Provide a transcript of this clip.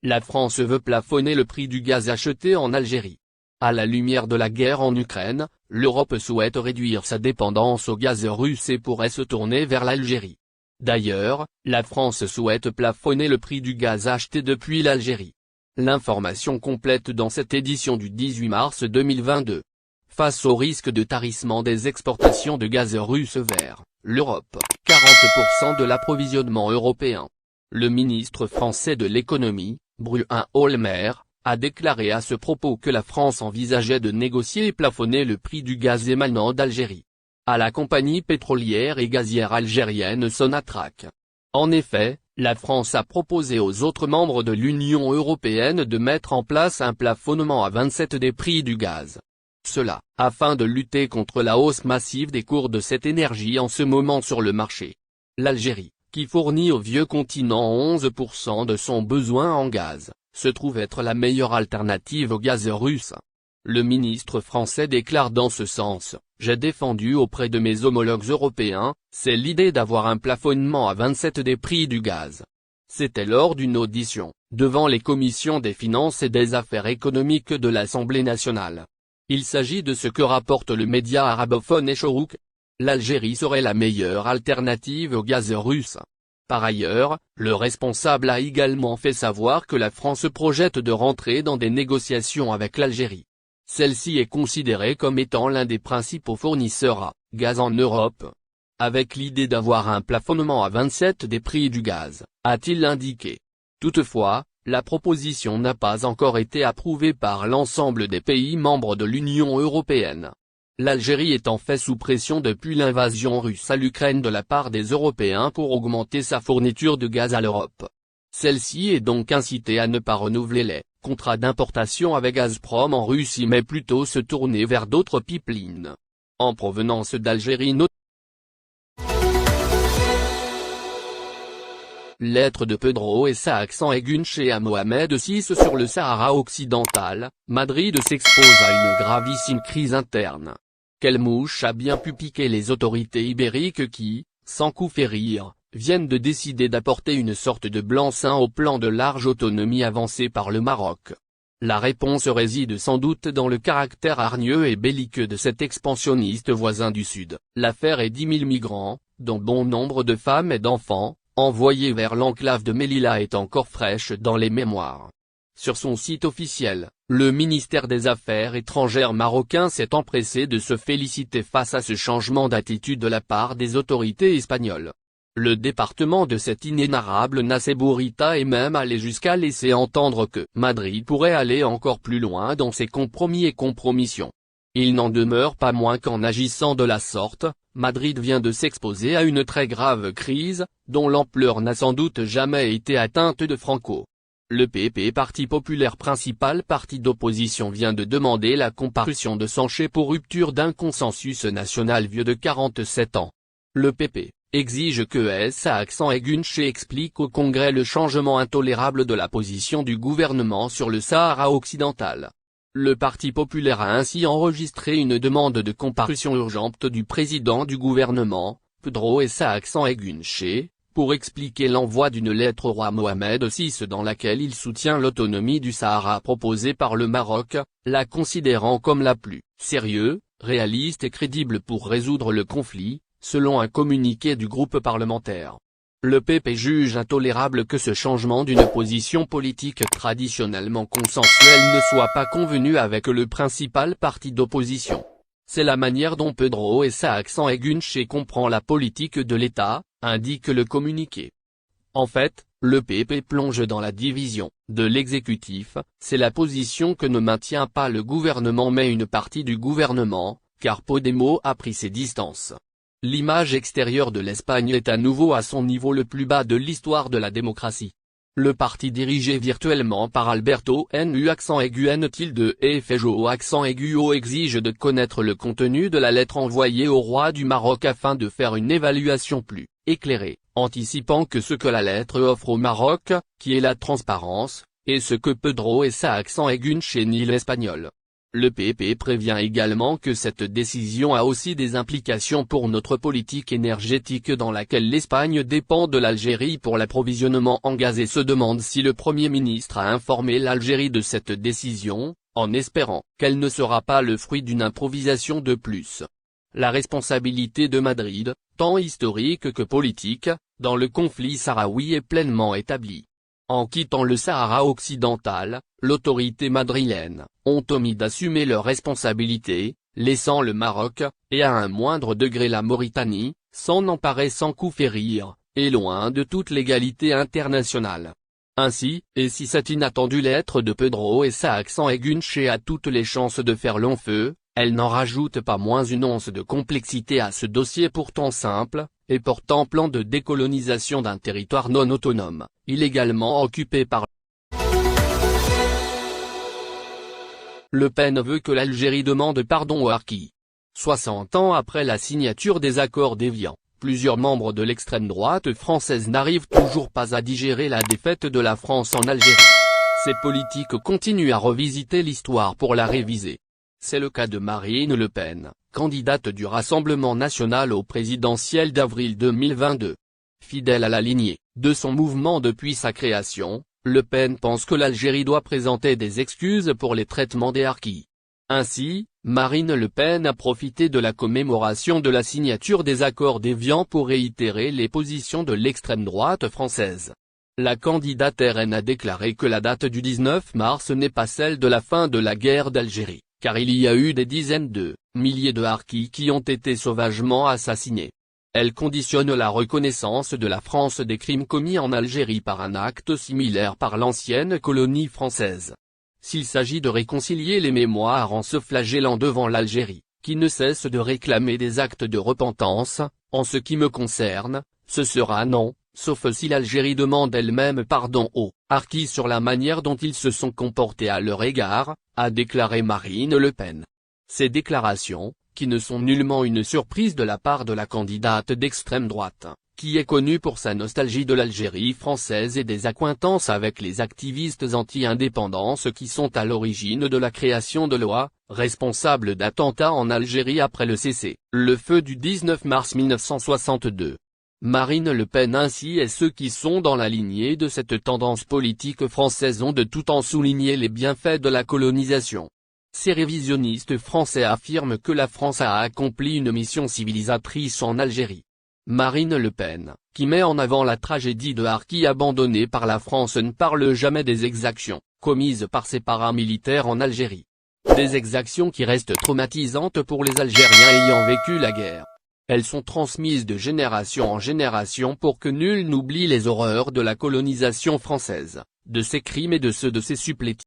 la France veut plafonner le prix du gaz acheté en Algérie. À la lumière de la guerre en Ukraine, l'Europe souhaite réduire sa dépendance au gaz russe et pourrait se tourner vers l'Algérie. D'ailleurs, la France souhaite plafonner le prix du gaz acheté depuis l'Algérie. L'information complète dans cette édition du 18 mars 2022. Face au risque de tarissement des exportations de gaz russe vers l'Europe, 40% de l'approvisionnement européen. Le ministre français de l'économie, Bruno Le Maire, a déclaré à ce propos que la France envisageait de négocier et plafonner le prix du gaz émanant d'Algérie à la compagnie pétrolière et gazière algérienne Sonatrach. En effet, la France a proposé aux autres membres de l'Union européenne de mettre en place un plafonnement à 27 des prix du gaz. Cela, afin de lutter contre la hausse massive des cours de cette énergie en ce moment sur le marché. L'Algérie, qui fournit au vieux continent 11% de son besoin en gaz, se trouve être la meilleure alternative au gaz russe. Le ministre français déclare dans ce sens: « J'ai défendu auprès de mes homologues européens, c'est l'idée d'avoir un plafonnement à 27 des prix du gaz. » C'était lors d'une audition, devant les commissions des finances et des affaires économiques de l'Assemblée nationale. Il s'agit de ce que rapporte le média arabophone Eshorouk. L'Algérie serait la meilleure alternative au gaz russe. Par ailleurs, le responsable a également fait savoir que la France projette de rentrer dans des négociations avec l'Algérie. Celle-ci est considérée comme étant l'un des principaux fournisseurs à gaz en Europe. Avec l'idée d'avoir un plafonnement à 27 des prix du gaz, a-t-il indiqué. Toutefois, la proposition n'a pas encore été approuvée par l'ensemble des pays membres de l'Union européenne. L'Algérie est en fait sous pression depuis l'invasion russe à l'Ukraine de la part des Européens pour augmenter sa fourniture de gaz à l'Europe. Celle-ci est donc incitée à ne pas renouveler les contrats d'importation avec Gazprom en Russie mais plutôt se tourner vers d'autres pipelines en provenance d'Algérie. Lettre de Pedro et Saakson Egunche à Mohamed VI sur le Sahara occidental. Madrid s'expose à une gravissime crise interne. Quelle mouche a bien pu piquer les autorités ibériques qui, sans coup férir, viennent de décider d'apporter une sorte de blanc-seing au plan de large autonomie avancé par le Maroc? La réponse réside sans doute dans le caractère hargneux et belliqueux de cet expansionniste voisin du Sud. L'affaire est 10 000 migrants, dont bon nombre de femmes et d'enfants, envoyés vers l'enclave de Melilla est encore fraîche dans les mémoires. Sur son site officiel, le ministère des Affaires étrangères marocain s'est empressé de se féliciter face à ce changement d'attitude de la part des autorités espagnoles. Le département de cette inénarrable Nasebourita est même allé jusqu'à laisser entendre que Madrid pourrait aller encore plus loin dans ses compromis et compromissions. Il n'en demeure pas moins qu'en agissant de la sorte, Madrid vient de s'exposer à une très grave crise, dont l'ampleur n'a sans doute jamais été atteinte de Franco. Le PP, parti populaire principal parti d'opposition, vient de demander la comparution de Sanché pour rupture d'un consensus national vieux de 47 ans. Le PP exige que Saakson Egunche explique au Congrès le changement intolérable de la position du gouvernement sur le Sahara occidental. Le Parti populaire a ainsi enregistré une demande de comparution urgente du président du gouvernement, Pedro Saakson Egunche, pour expliquer l'envoi d'une lettre au roi Mohamed VI dans laquelle il soutient l'autonomie du Sahara proposée par le Maroc, la considérant comme la plus sérieuse, réaliste et crédible pour résoudre le conflit, selon un communiqué du groupe parlementaire. Le PP juge intolérable que ce changement d'une position politique traditionnellement consensuelle ne soit pas convenu avec le principal parti d'opposition. C'est la manière dont Pedro Saakson Egunche comprend la politique de l'État, indique le communiqué. En fait, le PP plonge dans la division de l'exécutif, c'est la position que ne maintient pas le gouvernement mais une partie du gouvernement, car Podemos a pris ses distances. L'image extérieure de l'Espagne est à nouveau à son niveau le plus bas de l'histoire de la démocratie. Le parti dirigé virtuellement par Alberto Nu accent aigu N-tilde et Feijó accent aigu O exige de connaître le contenu de la lettre envoyée au roi du Maroc afin de faire une évaluation plus éclairée, anticipant que ce que la lettre offre au Maroc, qui est la transparence, et ce que Pedro Saakson Egunche nie l'espagnol. Le PP prévient également que cette décision a aussi des implications pour notre politique énergétique dans laquelle l'Espagne dépend de l'Algérie pour l'approvisionnement en gaz et se demande si le Premier ministre a informé l'Algérie de cette décision, en espérant qu'elle ne sera pas le fruit d'une improvisation de plus. La responsabilité de Madrid, tant historique que politique, dans le conflit sahraoui est pleinement établie. En quittant le Sahara occidental, l'autorité madrilène ont omis d'assumer leurs responsabilités, laissant le Maroc, et à un moindre degré la Mauritanie, s'en emparer sans coup férir, et loin de toute légalité internationale. Ainsi, et si cette inattendue lettre de Pedro et sa accent Egunche a toutes les chances de faire long feu, elle n'en rajoute pas moins une once de complexité à ce dossier pourtant simple, et portant plan de décolonisation d'un territoire non autonome, illégalement occupé par Le Pen veut que l'Algérie demande pardon aux Harkis. 60 ans après la signature des accords d'Évian, plusieurs membres de l'extrême droite française n'arrivent toujours pas à digérer la défaite de la France en Algérie. Ces politiques continuent à revisiter l'histoire pour la réviser. C'est le cas de Marine Le Pen, candidate du Rassemblement national au présidentiel d'avril 2022. Fidèle à la lignée de son mouvement depuis sa création, Le Pen pense que l'Algérie doit présenter des excuses pour les traitements des Harkis. Ainsi, Marine Le Pen a profité de la commémoration de la signature des accords d'Évian pour réitérer les positions de l'extrême droite française. La candidate RN a déclaré que la date du 19 mars n'est pas celle de la fin de la guerre d'Algérie, car il y a eu des dizaines de milliers de Harkis qui ont été sauvagement assassinés. Elle conditionne la reconnaissance de la France des crimes commis en Algérie par un acte similaire par l'ancienne colonie française. S'il s'agit de réconcilier les mémoires en se flagellant devant l'Algérie, qui ne cesse de réclamer des actes de repentance, en ce qui me concerne, ce sera non, sauf si l'Algérie demande elle-même pardon aux Harkis sur la manière dont ils se sont comportés à leur égard, a déclaré Marine Le Pen. Ces déclarations, qui ne sont nullement une surprise de la part de la candidate d'extrême droite, qui est connue pour sa nostalgie de l'Algérie française et des accointances avec les activistes anti-indépendance qui sont à l'origine de la création de l'OA, responsable d'attentats en Algérie après le cessez-le-feu du 19 mars 1962. Marine Le Pen ainsi et ceux qui sont dans la lignée de cette tendance politique française ont de tout temps souligné les bienfaits de la colonisation. Ces révisionnistes français affirment que la France a accompli une mission civilisatrice en Algérie. Marine Le Pen, qui met en avant la tragédie de Harkis abandonnés par la France, ne parle jamais des exactions commises par ces paramilitaires en Algérie. Des exactions qui restent traumatisantes pour les Algériens ayant vécu la guerre. Elles sont transmises de génération en génération pour que nul n'oublie les horreurs de la colonisation française, de ses crimes et de ceux de ses supplétifs.